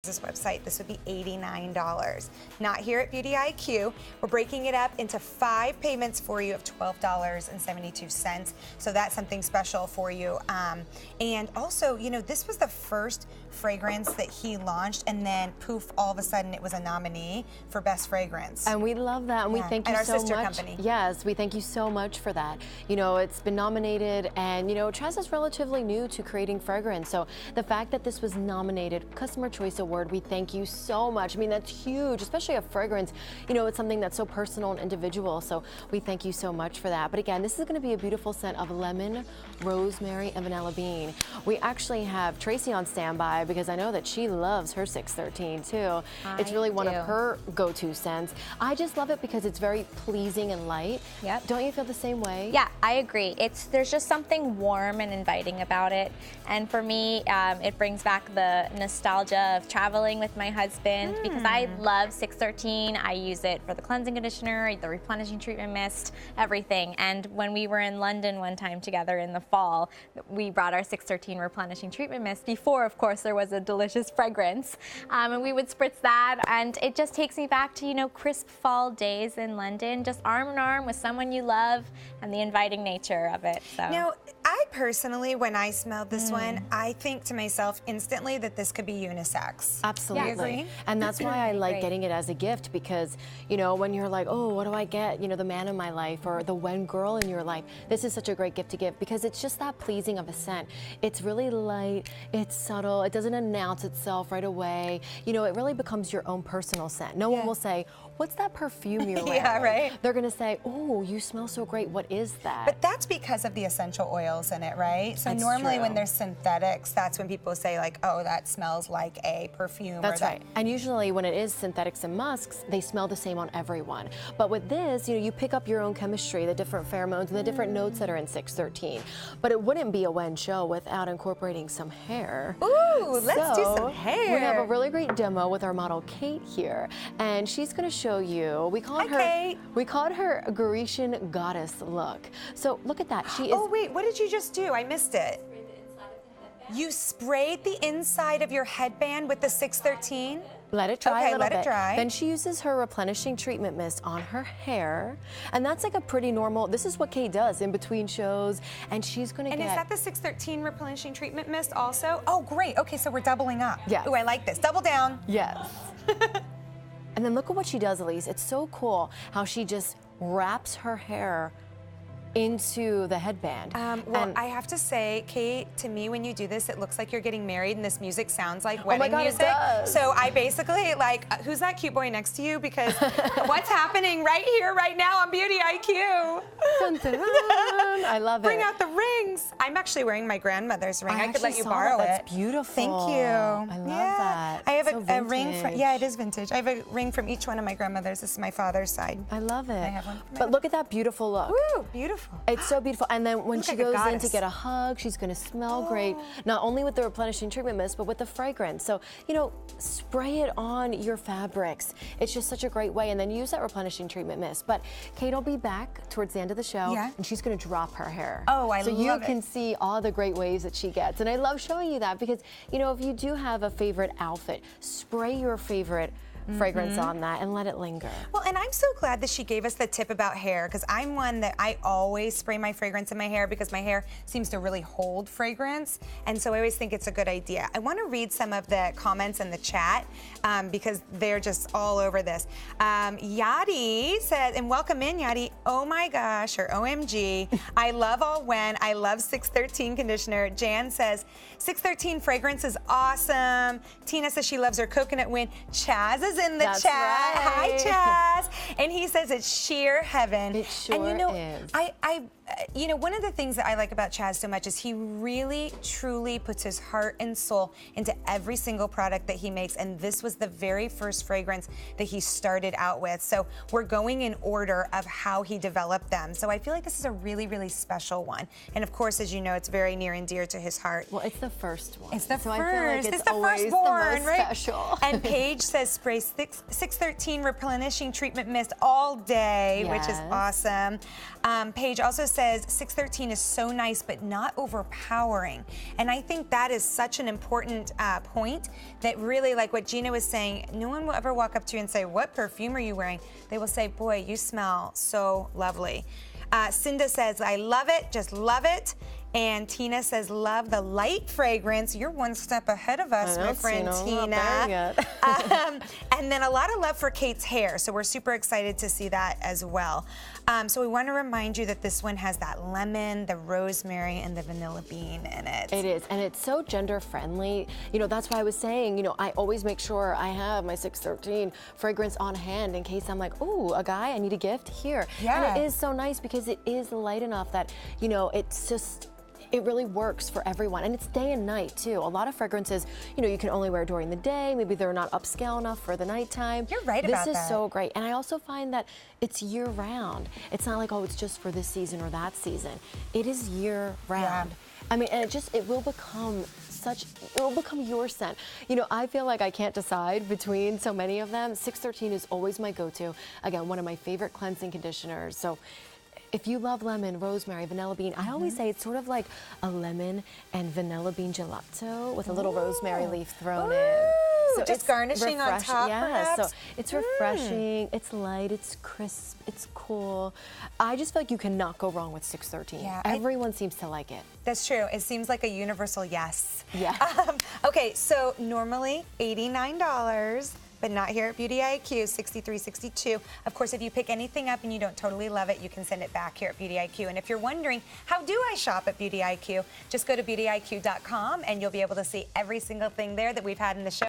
This website, this would be $89. Not here at Beauty IQ. We're breaking it up into 5 payments for you of $12.72. So that's something special for you. And also, you know, this was the first fragrance that he launched, and then poof, all of a sudden it was a nominee for Best Fragrance. And we love that, and we thank you so much. And our sister company. Yes, we thank you so much for that. You know, it's been nominated, and you know, Chaz is relatively new to creating fragrance. So the fact that this was nominated, Customer Choice Award, we thank you so much. I mean, that's huge, especially a fragrance. You know, it's something that's so personal and individual. So we thank you so much for that. But again, this is going to be a beautiful scent of lemon, rosemary, and vanilla bean. We actually have Tracy on standby because I know that she loves her 613 too. It's really one of her go-to scents. I just love it because it's very pleasing and light. Yep. Don't you feel the same way? Yeah, I agree. There's just something warm and inviting about it. And for me, it brings back the nostalgia of traveling with my husband because I love 613. I use it for the cleansing conditioner, the replenishing treatment mist, everything. And when we were in London one time together in the fall, we brought our 613 replenishing treatment mist before, of course, there was a delicious fragrance. And we would spritz that, and it just takes me back to, you know, crisp fall days in London, just arm in arm with someone you love, and the inviting nature of it. So. Now, I personally, when I smelled this one, I think to myself instantly that this could be unisex. Absolutely. And that's why I like getting it as a gift because, you know, when you're like, oh, what do I get? You know, the man in my life or the WEN girl in your life, this is such a great gift to give because it's just that pleasing of a scent. It's really light, it's subtle, it doesn't announce itself right away. You know, it really becomes your own personal scent. No one will say, what's that perfume you're wearing? Yeah, right. They're gonna say, oh, you smell so great, what is that? But that's because of the essential oils in it, right? So That's normally true. when there's synthetics, that's when people say like, oh, that smells like a perfume. That's right. And usually when it is synthetics and musks, they smell the same on everyone. But with this, you know, you pick up your own chemistry, the different pheromones and the different notes that are in 613. But it wouldn't be a WEN show without incorporating some hair. Ooh, let's do some hair. We have a really great demo with our model Kate here, and she's going to show you. We called her a Grecian goddess look. So look at that. She is. Oh wait, what did you just do? I missed it. You sprayed the inside of your headband with the 613? Let it dry a little bit. Let it dry. Then she uses her replenishing treatment mist on her hair. And that's like a pretty normal, this is what Kate does in between shows. And she's gonna And is that the 613 replenishing treatment mist also? Oh, great. Okay, so we're doubling up. Yes. Ooh, I like this. Double down. Yes. And then look at what she does, Elise. It's so cool how she just wraps her hair into the headband. Well, I have to say, Kate, to me, when you do this, it looks like you're getting married and this music sounds like wedding music. It does. So I basically, like, who's that cute boy next to you? Because what's happening right here, right now on Beauty IQ? Dun, dun, dun. I love it. Bring out the rings. I'm actually wearing my grandmother's ring. I could let you borrow it. That's beautiful. Thank you. I love that. I have so a ring from, vintage. yeah, it is vintage. I have a ring from each one of my grandmothers. This is my father's side. I love it. I have one from my But look at that beautiful look. Woo, beautiful. It's so beautiful. And then when Look she like a goes in to goddess. get a hug, she's going to smell great, not only with the replenishing treatment mist, but with the fragrance. So, you know, spray it on your fabrics. It's just such a great way. And then use that replenishing treatment mist. But Kate will be back towards the end of the show, and she's going to drop her hair. Oh, I love it. So you can see all the great ways that she gets. And I love showing you that because, you know, if you do have a favorite outfit, spray your favorite fragrance on that and let it linger. Well, and I'm so glad that she gave us the tip about hair because I'm one that I always spray my fragrance in my hair because my hair seems to really hold fragrance, and so I always think it's a good idea. I want to read some of the comments in the chat because they're just all over this. Yadi says, and welcome in, Yadi. Oh my gosh, or OMG, I love all WEN. I love 613 conditioner. Jan says, 613 fragrance is awesome. Tina says she loves her coconut wind. Chaz is in the That's chat. right. Hi, Chaz. And he says it's sheer heaven. It sure and you know, is. you know, one of the things that I like about Chaz so much is he really, truly puts his heart and soul into every single product that he makes. And this was the very first fragrance that he started out with. So we're going in order of how he developed them. So I feel like this is a really, really special one. And of course, as you know, it's very near and dear to his heart. Well, it's the first one. It's the so first. I feel like it's the always firstborn, the most right? special. And Paige says spray 613 replenishing treatment mist all day, which is awesome. Paige also says 613 is so nice, but not overpowering. And I think that is such an important point that really, like what Gina was saying, no one will ever walk up to you and say, what perfume are you wearing? They will say, boy, you smell so lovely. Cinda says, I love it, just love it. And Tina says, love the light fragrance. You're one step ahead of us, my friend Tina. And then a lot of love for Kate's hair. So we're super excited to see that as well. So we want to remind you that this one has that lemon, the rosemary, and the vanilla bean in it. It is, and it's so gender friendly. You know, that's why I was saying, you know, I always make sure I have my 613 fragrance on hand in case I'm like, ooh, a guy, I need a gift here. Yeah. And it is so nice because it is light enough that, you know, it's just, it really works for everyone, and it's day and night too. A lot of fragrances, you know, you can only wear during the day. Maybe they're not upscale enough for the nighttime. You're right about that. This is so great, and I also find that it's year round. It's not like, oh, it's just for this season or that season. It is year round. Yeah. I mean, and it will become your scent. You know, I feel like I can't decide between so many of them. 613 is always my go-to. Again, one of my favorite cleansing conditioners. So if you love lemon, rosemary, vanilla bean, I always say it's sort of like a lemon and vanilla bean gelato with a little rosemary leaf thrown in. So just garnishing on top, perhaps? So it's refreshing, it's light, it's crisp, it's cool. I just feel like you cannot go wrong with 613. Yeah, Everyone seems to like it. That's true. It seems like a universal yes. Yeah. Okay, so normally $89. But not here at Beauty IQ, $63.62. Of course, if you pick anything up and you don't totally love it, you can send it back here at Beauty IQ. And if you're wondering, how do I shop at Beauty IQ? Just go to beautyiq.com and you'll be able to see every single thing there that we've had in the show.